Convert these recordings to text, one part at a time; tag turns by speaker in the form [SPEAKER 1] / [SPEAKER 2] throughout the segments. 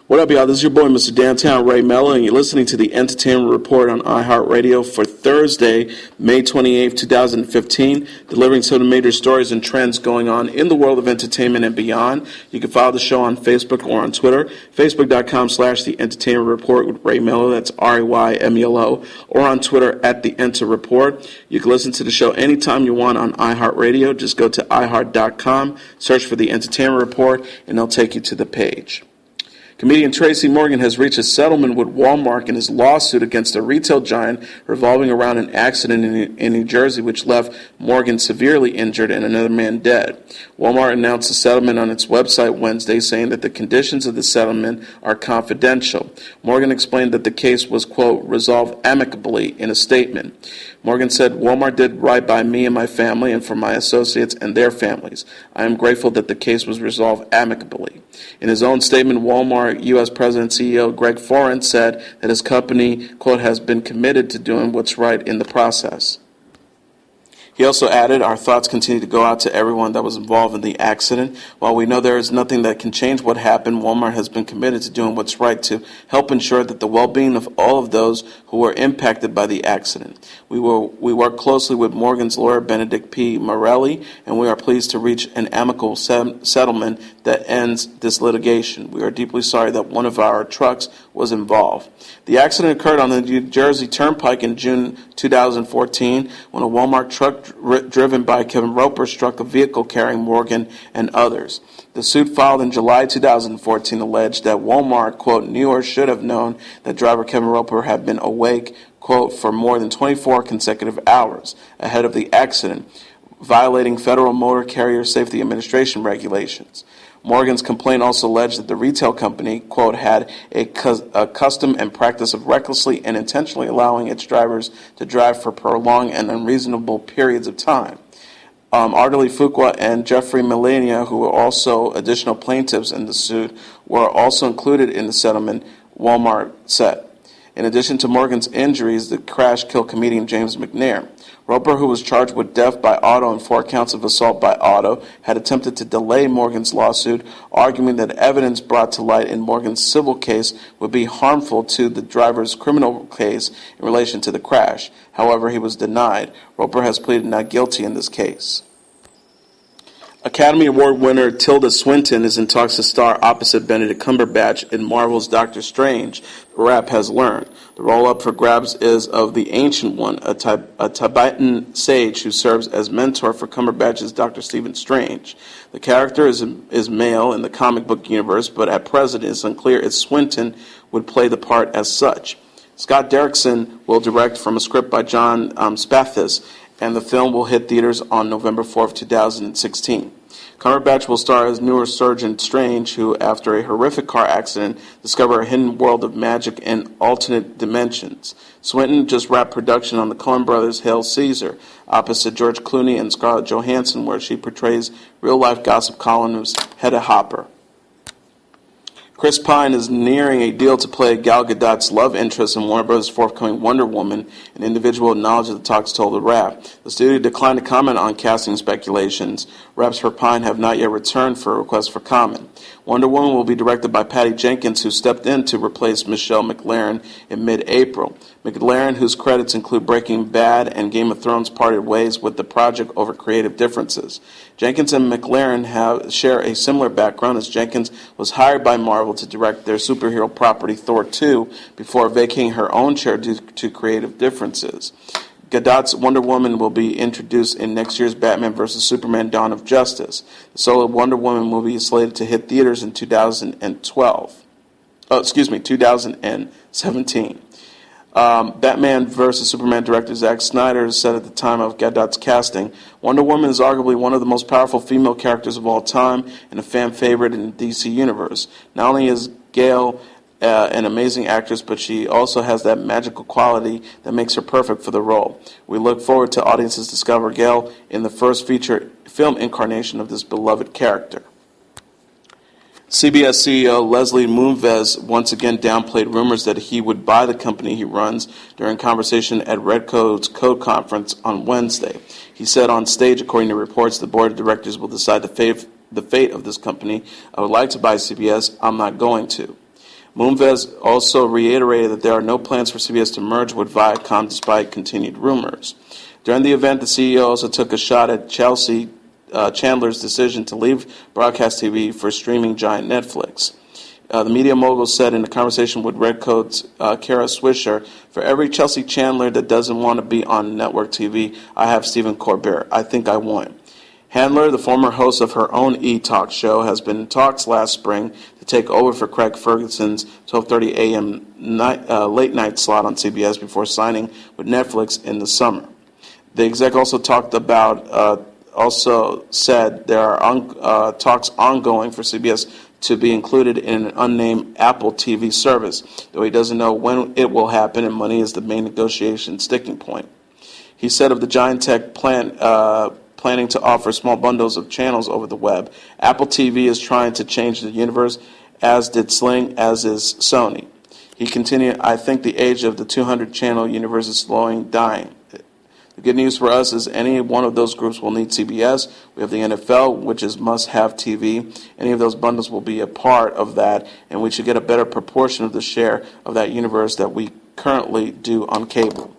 [SPEAKER 1] What up, y'all? This is your boy, Mr. Downtown Ray Melo, and you're listening to the Entertainment Report on iHeartRadio for Thursday, May 28th, 2015, delivering some of the major stories and trends going on in the world of entertainment and beyond. You can follow the show on Facebook or on Twitter, facebook.com/The Entertainment Report with Ray Melo, that's RayMelo, or on Twitter at The Enter Report. You can listen to the show anytime you want on iHeartRadio. Just go to iHeart.com, search for The Entertainment Report, and they'll take you to the page. Comedian Tracy Morgan has reached a settlement with Walmart in his lawsuit against a retail giant revolving around an accident in New Jersey which left Morgan severely injured and another man dead. Walmart announced a settlement on its website Wednesday, saying that the conditions of the settlement are confidential. Morgan explained that the case was, quote, resolved amicably in a statement. Morgan said, Walmart did right by me and my family and for my associates and their families. I am grateful that the case was resolved amicably. In his own statement, Walmart U.S. President CEO Greg Foran said that his company, quote, has been committed to doing what's right in the process. He also added, our thoughts continue to go out to everyone that was involved in the accident. While we know there is nothing that can change what happened, Walmart has been committed to doing what's right to help ensure that the well-being of all of those who were impacted by the accident. We work closely with Morgan's lawyer, Benedict P. Morelli, and we are pleased to reach an amicable settlement that ends this litigation. We are deeply sorry that one of our trucks was involved. The accident occurred on the New Jersey Turnpike in June 2014 when a Walmart truck driven by Kevin Roper struck a vehicle carrying Morgan and others. The suit filed in July 2014 alleged that Walmart, quote, knew or should have known that driver Kevin Roper had been awake, quote, for more than 24 consecutive hours ahead of the accident, violating Federal Motor Carrier Safety Administration regulations. Morgan's complaint also alleged that the retail company, quote, had a custom and practice of recklessly and intentionally allowing its drivers to drive for prolonged and unreasonable periods of time. Ardley Fuqua and Jeffrey Melania, who were also additional plaintiffs in the suit, were also included in the settlement, Walmart said. In addition to Morgan's injuries, the crash killed comedian James McNair. Roper, who was charged with death by auto and 4 counts of assault by auto, had attempted to delay Morgan's lawsuit, arguing that evidence brought to light in Morgan's civil case would be harmful to the driver's criminal case in relation to the crash. However, he was denied. Roper has pleaded not guilty in this case. Academy Award winner Tilda Swinton is in talks to star opposite Benedict Cumberbatch in Marvel's Doctor Strange, the Rap has learned. The role up for grabs is of the Ancient One, a Tibetan sage who serves as mentor for Cumberbatch's Dr. Stephen Strange. The character is male in the comic book universe, but at present it's unclear if Swinton would play the part as such. Scott Derrickson will direct from a script by John Spathis, and the film will hit theaters on November 4th, 2016. Cumberbatch will star as neurosurgeon Strange, who, after a horrific car accident, discovered a hidden world of magic and alternate dimensions. Swinton just wrapped production on the Coen brothers' Hail Caesar, opposite George Clooney and Scarlett Johansson, where she portrays real-life gossip columnist Hedda Hopper. Chris Pine is nearing a deal to play Gal Gadot's love interest in Warner Bros.' forthcoming Wonder Woman, an individual with knowledge of the talks told the Wrap. The studio declined to comment on casting speculations. Reps for Pine have not yet returned for a request for comment. Wonder Woman will be directed by Patty Jenkins, who stepped in to replace Michelle MacLaren in mid-April. MacLaren, whose credits include Breaking Bad and Game of Thrones, parted ways with the project over creative differences. Jenkins and MacLaren share a similar background, as Jenkins was hired by Marvel to direct their superhero property Thor 2 before vacating her own chair due to creative differences. Gadot's Wonder Woman will be introduced in next year's Batman vs. Superman Dawn of Justice. The solo Wonder Woman movie is slated to hit theaters in 2017. Batman vs. Superman director Zack Snyder said at the time of Gadot's casting, Wonder Woman is arguably one of the most powerful female characters of all time and a fan favorite in the DC universe. Not only is Gal an amazing actress, but she also has that magical quality that makes her perfect for the role. We look forward to audiences discover Gal in the first feature film incarnation of this beloved character. CBS CEO Leslie Moonves once again downplayed rumors that he would buy the company he runs during conversation at Redcoat's Code Conference on Wednesday. He said on stage, according to reports, the board of directors will decide the fate of this company. I would like to buy CBS. I'm not going to. Moonves also reiterated that there are no plans for CBS to merge with Viacom despite continued rumors. During the event, the CEO also took a shot at Chelsea Chandler's decision to leave broadcast TV for streaming giant Netflix. The media mogul said in a conversation with Redcoat's Kara Swisher, "For every Chelsea Chandler that doesn't want to be on network TV, I have Stephen Colbert. I think I won." Handler, the former host of her own E-Talk show, has been in talks last spring to take over for Craig Ferguson's 12:30 a.m. Late night slot on CBS before signing with Netflix in the summer. The exec also said there are talks ongoing for CBS to be included in an unnamed Apple TV service, though he doesn't know when it will happen, and money is the main negotiation sticking point. He said of the giant tech planning to offer small bundles of channels over the web, Apple TV is trying to change the universe, as did Sling, as is Sony. He continued, "I think the age of the 200-channel universe is dying. The good news for us is any one of those groups will need CBS. We have the NFL, which is must-have TV. Any of those bundles will be a part of that, and we should get a better proportion of the share of that universe that we currently do on cable."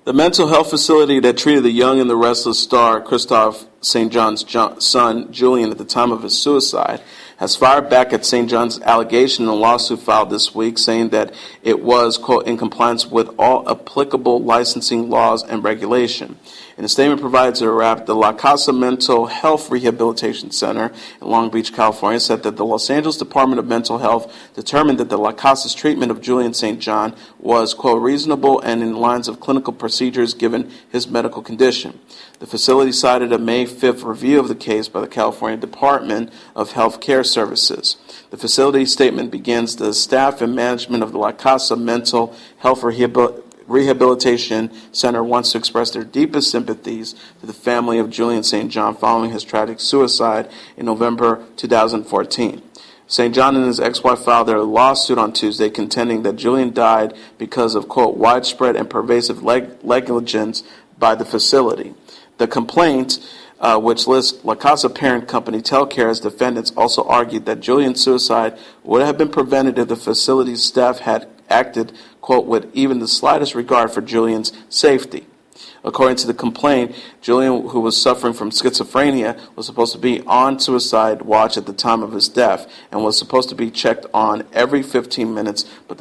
[SPEAKER 1] The mental health facility that treated the young and the restless star Kristoff St. John's son, Julian, at the time of his suicide, has fired back at St. John's allegation in a lawsuit filed this week, saying that it was, quote, in compliance with all applicable licensing laws and regulation. In a statement provided to the RAP, the La Casa Mental Health Rehabilitation Center in Long Beach, California, said that the Los Angeles Department of Mental Health determined that the La Casa's treatment of Julian St. John was, quote, reasonable and in lines of clinical procedures given his medical condition. The facility cited a May 5th review of the case by the California Department of Health Care Services. The facility statement begins, "The staff and management of the La Casa Mental Health Rehabilitation Center wants to express their deepest sympathies to the family of Julian St. John following his tragic suicide in November 2014. St. John and his ex-wife filed their lawsuit on Tuesday, contending that Julian died because of, quote, widespread and pervasive negligence by the facility. The complaint, which lists La Casa parent company Telcare as defendants, also argued that Julian's suicide would have been prevented if the facility's staff had acted, quote, with even the slightest regard for Julian's safety. According to the complaint, Julian, who was suffering from schizophrenia, was supposed to be on suicide watch at the time of his death and was supposed to be checked on every 15 minutes, but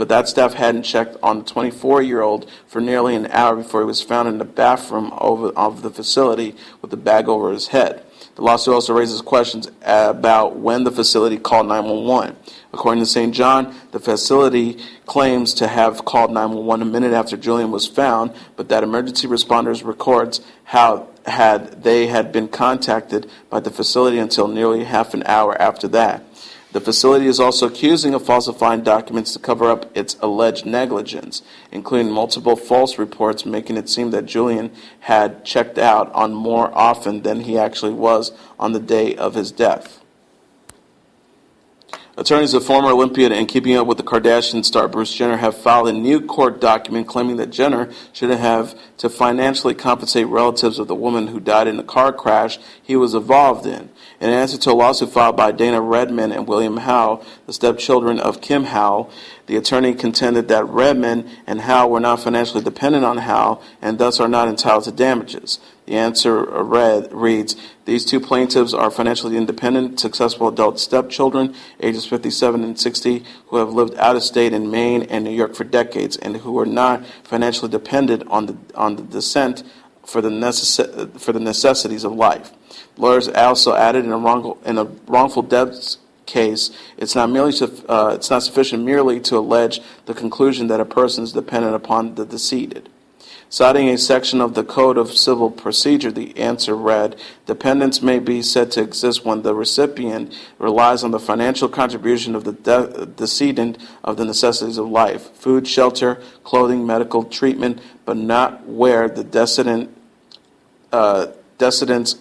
[SPEAKER 1] that staff hadn't checked on the 24-year-old for nearly an hour before he was found in the bathroom of the facility with a bag over his head. The lawsuit also raises questions about when the facility called 911. According to St. John, the facility claims to have called 911 a minute after Julian was found, but that emergency responders records how they had been contacted by the facility until nearly half an hour after that. The facility is also accusing of falsifying documents to cover up its alleged negligence, including multiple false reports making it seem that Julian had checked out on more often than he actually was on the day of his death. Attorneys of former Olympian and Keeping Up with the Kardashian star Bruce Jenner have filed a new court document claiming that Jenner should have to financially compensate relatives of the woman who died in a car crash he was involved in. In answer to a lawsuit filed by Dana Redman and William Howe, the stepchildren of Kim Howe, the attorney contended that Redman and Howe were not financially dependent on Howe and thus are not entitled to damages. The answer reads, these two plaintiffs are financially independent, successful adult stepchildren, ages 57 and 60, who have lived out of state in Maine and New York for decades and who are not financially dependent on the descent for the necessities of life. Lawyers also added in a wrongful death case, it's not sufficient merely to allege the conclusion that a person is dependent upon the decedent. Citing a section of the Code of Civil Procedure, the answer read, dependence may be said to exist when the recipient relies on the financial contribution of the decedent of the necessities of life, food, shelter, clothing, medical treatment, but not where the decedent's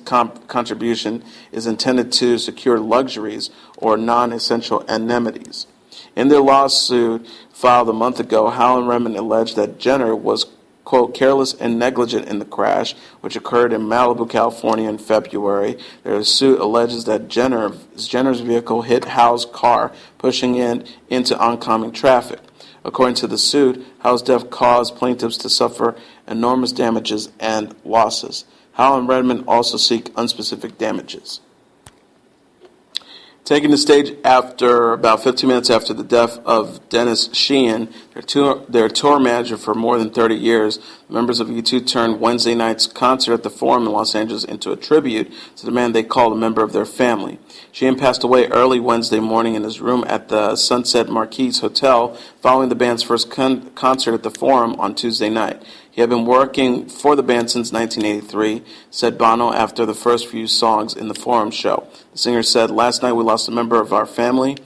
[SPEAKER 1] contribution is intended to secure luxuries or non-essential amenities. In their lawsuit filed a month ago, Howe and Redman alleged that Jenner was quote, careless and negligent in the crash, which occurred in Malibu, California in February. Their suit alleges that Jenner's vehicle hit Howe's car, pushing it into oncoming traffic. According to the suit, Howe's death caused plaintiffs to suffer enormous damages and losses. Howe and Redmond also seek unspecific damages. Taking the stage after about 15 minutes after the death of Dennis Sheehan, their tour manager for more than 30 years, members of U2 turned Wednesday night's concert at the Forum in Los Angeles into a tribute to the man they called a member of their family. Sheehan passed away early Wednesday morning in his room at the Sunset Marquis Hotel following the band's first concert at the Forum on Tuesday night. He had been working for the band since 1983, said Bono after the first few songs in the Forum show. The singer said, "Last night we lost a member of our family,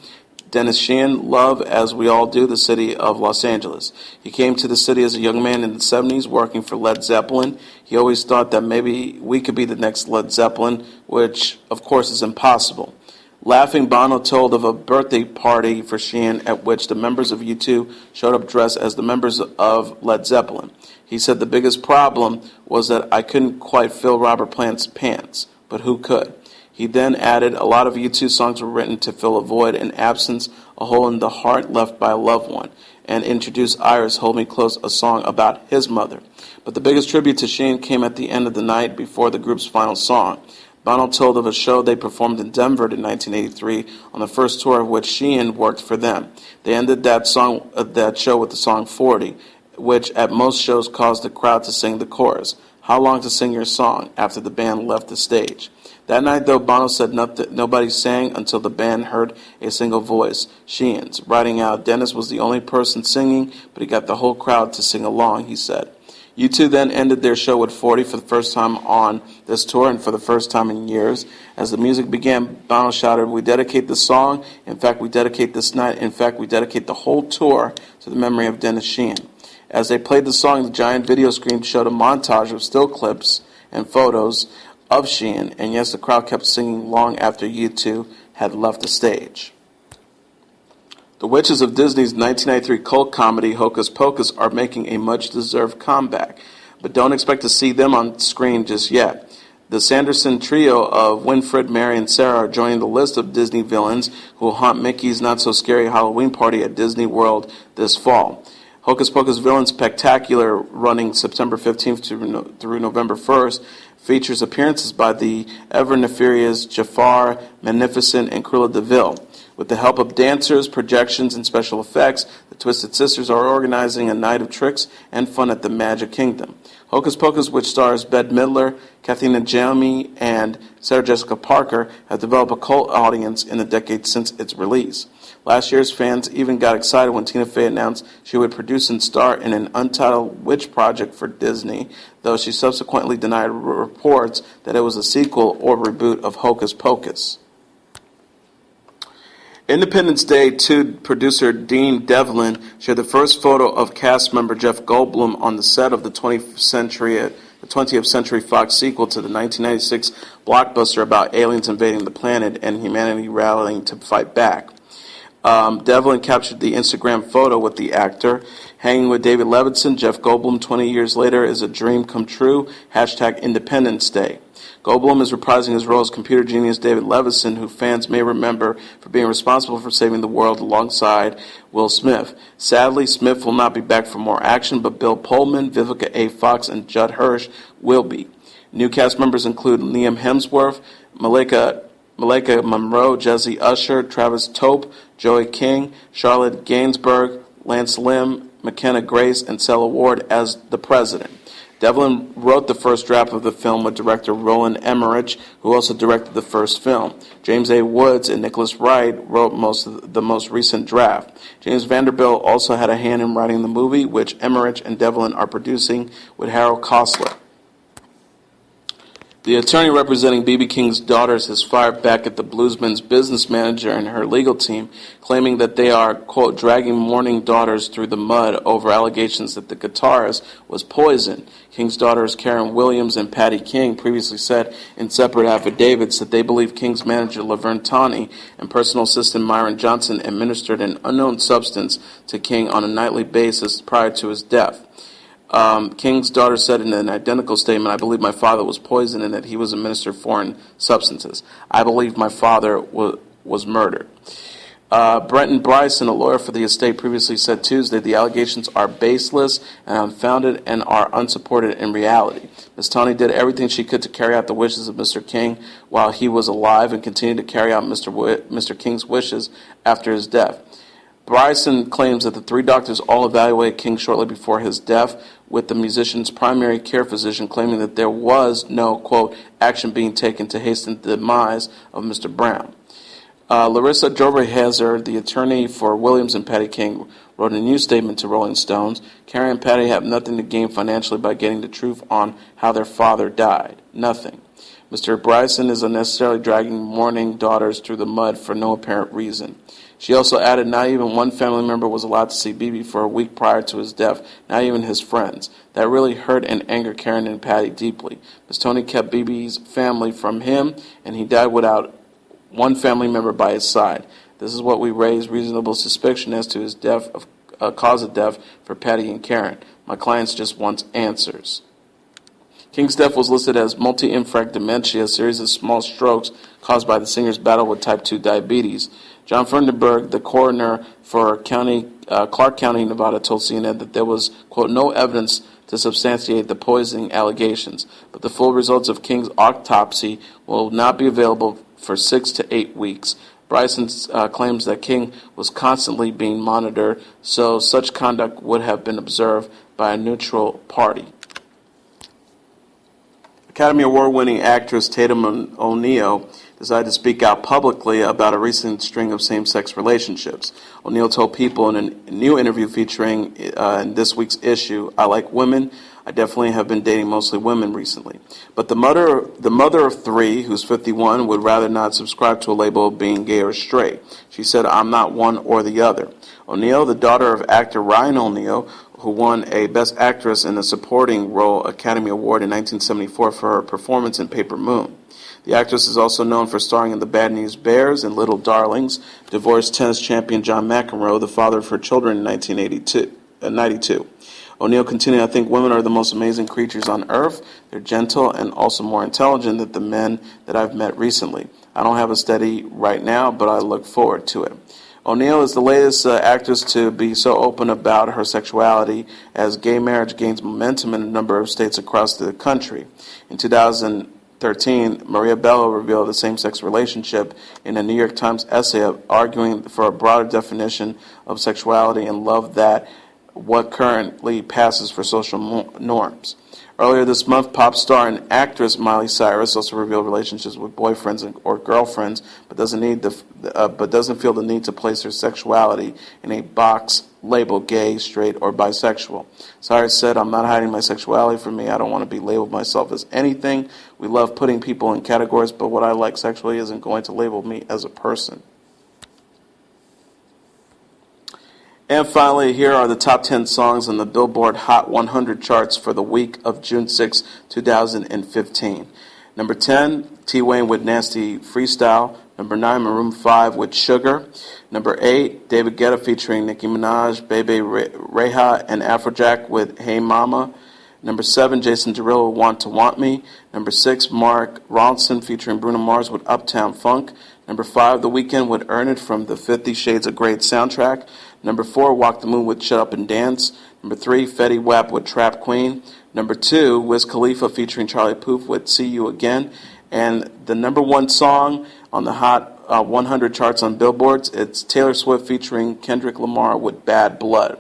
[SPEAKER 1] Dennis Sheehan, love, as we all do, the city of Los Angeles. He came to the city as a young man in the 70s working for Led Zeppelin. He always thought that maybe we could be the next Led Zeppelin, which, of course, is impossible." Laughing, Bono told of a birthday party for Sheehan at which the members of U2 showed up dressed as the members of Led Zeppelin. He said the biggest problem was that I couldn't quite fill Robert Plant's pants, but who could? He then added, a lot of U2 songs were written to fill a void, an absence, a hole in the heart left by a loved one, and introduced Iris, Hold Me Close, a song about his mother. But the biggest tribute to Sheehan came at the end of the night before the group's final song. Bono told of a show they performed in Denver in 1983 on the first tour of which Sheehan worked for them. They ended that show with the song 40, which at most shows caused the crowd to sing the chorus, "How long to sing your song?" after the band left the stage. That night, though, Bono said nobody sang until the band heard a single voice, Sheehan's, writing out, "Dennis was the only person singing, but he got the whole crowd to sing along," he said. U2 then ended their show with 40 for the first time on this tour and for the first time in years. As the music began, Bono shouted, "We dedicate the song. In fact, we dedicate this night. In fact, we dedicate the whole tour to the memory of Dennis Sheehan." As they played the song, the giant video screen showed a montage of still clips and photos of Sheehan, and yes, the crowd kept singing long after U2 had left the stage. The witches of Disney's 1993 cult comedy Hocus Pocus are making a much-deserved comeback, but don't expect to see them on screen just yet. The Sanderson trio of Winifred, Mary, and Sarah are joining the list of Disney villains who will haunt Mickey's not-so-scary Halloween party at Disney World this fall. Hocus Pocus Villain Spectacular, running September 15th through November 1st, features appearances by the ever-nefarious Jafar, Magnificent, and Cruella de Vil. With the help of dancers, projections, and special effects, the Twisted Sisters are organizing a night of tricks and fun at the Magic Kingdom. Hocus Pocus, which stars Bette Midler, Kathleen Jamie, and Sarah Jessica Parker, have developed a cult audience in the decades since its release. Last year's fans even got excited when Tina Fey announced she would produce and star in an untitled witch project for Disney, though she subsequently denied reports that it was a sequel or reboot of Hocus Pocus. Independence Day 2 producer Dean Devlin shared the first photo of cast member Jeff Goldblum on the set of the 20th Century Fox sequel to the 1996 blockbuster about aliens invading the planet and humanity rallying to fight back. Devlin captured the Instagram photo with the actor. Hanging with David Levinson, Jeff Goldblum 20 years later is a dream come true. # Independence Day. Goldblum is reprising his role as computer genius David Levinson, who fans may remember for being responsible for saving the world alongside Will Smith. Sadly, Smith will not be back for more action, but Bill Pullman, Vivica A. Fox, and Judd Hirsch will be. New cast members include Liam Hemsworth, Malika Monroe, Jesse Usher, Travis Tope, Joey King, Charlotte Gainsbourg, Lance Lim, McKenna Grace, and Sela Ward as the president. Devlin wrote the first draft of the film with director Roland Emmerich, who also directed the first film. James A. Woods and Nicholas Wright wrote the most recent draft. James Vanderbilt also had a hand in writing the movie, which Emmerich and Devlin are producing with Harold Kosler. The attorney representing B.B. King's daughters has fired back at the Bluesman's business manager and her legal team, claiming that they are, quote, dragging mourning daughters through the mud over allegations that the guitarist was poisoned. King's daughters Karen Williams and Patty King previously said in separate affidavits that they believe King's manager Laverne Tawney and personal assistant Myron Johnson administered an unknown substance to King on a nightly basis prior to his death. King's daughter said in an identical statement, "I believe my father was poisoned and that he was administered foreign substances. I believe my father was murdered." Brenton Bryson, a lawyer for the estate, previously said Tuesday the allegations are baseless and unfounded and are unsupported in reality. Ms. Tony did everything she could to carry out the wishes of Mr. King while he was alive and continued to carry out Mr. King's wishes after his death. Bryson claims that the three doctors all evaluated King shortly before his death, with the musician's primary care physician claiming that there was no, quote, action being taken to hasten the demise of Mr. Brown. Larissa Droverhazer, the attorney for Williams and Patty King, wrote a new statement to Rolling Stones. Carrie and Patty have nothing to gain financially by getting the truth on how their father died. Nothing. Mr. Bryson is unnecessarily dragging mourning daughters through the mud for no apparent reason. She also added not even one family member was allowed to see BB for a week prior to his death, not even his friends. That really hurt and angered Karen and Patty deeply. Miss Tony kept BB's family from him, and he died without one family member by his side. This is what we raise reasonable suspicion as to his death, cause of death for Patty and Karen. My clients just want answers. King's death was listed as multi-infract dementia, a series of small strokes caused by the singer's battle with type 2 diabetes. John Ferndenberg, the coroner for Clark County, Nevada, told CNN that there was, quote, no evidence to substantiate the poisoning allegations, but the full results of King's autopsy will not be available for 6 to 8 weeks. Bryson claims that King was constantly being monitored, so such conduct would have been observed by a neutral party. Academy Award-winning actress Tatum O'Neal decided to speak out publicly about a recent string of same-sex relationships. O'Neal told People in a new interview featuring in this week's issue, "I like women. I definitely have been dating mostly women recently. But the mother of three, who's 51, would rather not subscribe to a label of being gay or straight. She said, I'm not one or the other." O'Neal, the daughter of actor Ryan O'Neal, who won a Best Actress in a Supporting Role Academy Award in 1974 for her performance in Paper Moon. The actress is also known for starring in The Bad News Bears and Little Darlings, divorced tennis champion John McEnroe, the father of her children, in 1992. O'Neal continued, "I think women are the most amazing creatures on earth. They're gentle and also more intelligent than the men that I've met recently. I don't have a steady right now, but I look forward to it." O'Neal is the latest actress to be so open about her sexuality as gay marriage gains momentum in a number of states across the country. In 2013, Maria Bello revealed a same-sex relationship in a New York Times essay arguing for a broader definition of sexuality and love that what currently passes for social norms. Earlier this month, pop star and actress Miley Cyrus also revealed relationships with boyfriends or girlfriends, but doesn't feel the need to place her sexuality in a box labeled gay, straight, or bisexual. Cyrus said, "I'm not hiding my sexuality from me. I don't want to be labeled myself as anything. We love putting people in categories, but what I like sexually isn't going to label me as a person." And finally, here are the top 10 songs on the Billboard Hot 100 charts for the week of June 6, 2015. Number 10, T-Wayne with Nasty Freestyle. Number 9, Maroon 5 with Sugar. Number 8, David Guetta featuring Nicki Minaj, Bebe Rexha, and Afrojack with Hey Mama. Number 7, Jason Derulo, Want to Want Me. Number 6, Mark Ronson featuring Bruno Mars with Uptown Funk. Number 5, The Weeknd with Earn It from the 50 Shades of Grey soundtrack. Number 4, Walk the Moon with Shut Up and Dance. Number 3, Fetty Wap with Trap Queen. Number 2, Wiz Khalifa featuring Charlie Puth with See You Again. And the number 1 song on the Hot 100 charts on Billboards, it's Taylor Swift featuring Kendrick Lamar with Bad Blood.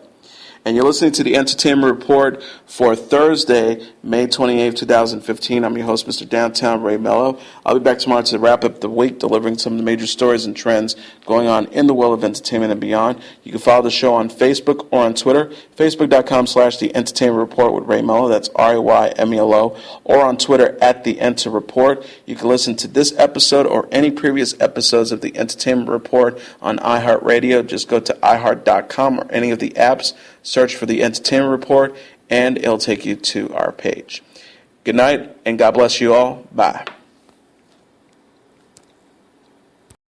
[SPEAKER 1] And you're listening to the Entertainment Report for Thursday, May 28, 2015. I'm your host, Mr. Downtown Ray Melo. I'll be back tomorrow to wrap up the week, delivering some of the major stories and trends going on in the world of entertainment and beyond. You can follow the show on Facebook or on Twitter, facebook.com/The Entertainment Report with Ray Melo. That's RAYMELO. Or on Twitter @The Enter Report. You can listen to this episode or any previous episodes of the Entertainment Report on iHeartRadio. Just go to iHeart.com or any of the apps. Search for the Entertainment Report, and it'll take you to our page. Good night, and God bless you all. Bye.